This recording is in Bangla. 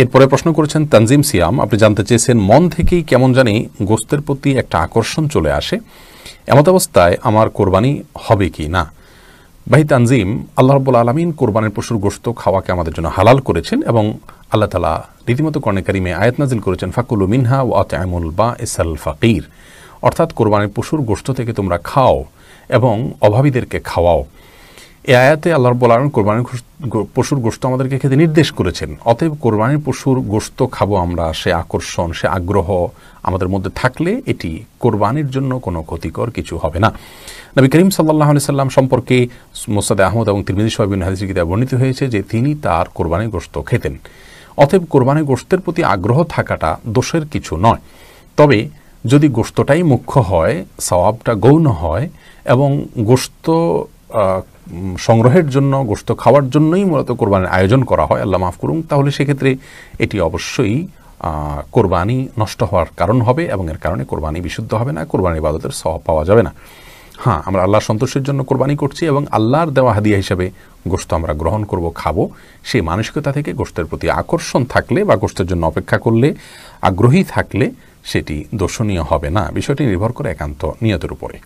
এরপরে প্রশ্ন করেছেন তানজিম সিয়াম, আপনি জানতে চেয়েছেন মন থেকেই কেমন জানি গোস্তের প্রতি একটা আকর্ষণ চলে আসে, এমত অবস্থায় আমার কোরবানি হবে কি না? ভাই তানজিম, আল্লাহ রাব্বুল আলামিন কোরবানির পশুর গোশত খাওয়াকে আমাদের জন্য হালাল করেছেন এবং আল্লাহ তাআলা রীতিমতো কোরআনে কারিমে আয়াত নাজিল করেছেন, ফাকুলু মিনহা ওয়া আত'ইমুল বাইসাল ফাকির, অর্থাৎ কোরবানির পশুর গোশত থেকে তোমরা খাও এবং অভাবীদেরকে খাওয়াও। এই আয়াতে আল্লাহ রাব্বুল আলামিন কোরবানির পশুর গোশত আমাদেরকে খেতে নির্দেশ করেছেন। অতএব কোরবানির পশুর গোশত খাবো আমরা, সে আকর্ষণ, সে আগ্রহ আমাদের মধ্যে থাকলে এটি কোরবানির জন্য কোনো ক্ষতিকর কিছু হবে না। নবী করিম সাল্লাল্লাহু আলাইহি সাল্লাম সম্পর্কে মুসনাদে আহমদ এবং তিরমিজি সহ বিভিন্ন হাদিসে কিতাবে বর্ণিত হয়েছে যে তিনি তার কোরবানির গোশত খেতেন। অতএব কোরবানির গোশতের প্রতি আগ্রহ থাকাটা দোষের কিছু নয়। তবে যদি গোশতটাই মুখ্য হয়, সওয়াবটা গৌণ হয় এবং গোশত সংগ্রহের জন্য, গোশত খাওয়ার জন্যই মূলত কোরবানির আয়োজন করা হয়, আল্লাহ মাফ করুন, তাহলে সেক্ষেত্রে এটি অবশ্যই কোরবানি নষ্ট হওয়ার কারণ হবে এবং এর কারণে কোরবানি বিশুদ্ধ হবে না, কোরবানির ইবাদতের সওয়াব পাওয়া যাবে না। হ্যাঁ, আমরা আল্লাহর সন্তোষের জন্য কোরবানি করছি এবং আল্লাহর দেওয়া হাদিয়া হিসেবে গোশত আমরা গ্রহণ করব, খাবো, সেই মানসিকতা থেকে গোশতের প্রতি আকর্ষণ থাকলে বা গোশতের জন্য অপেক্ষা করলে, আগ্রহী থাকলে সেটি দোষণীয় হবে না। বিষয়টি নির্ভর করে একান্ত নিয়তের উপরে।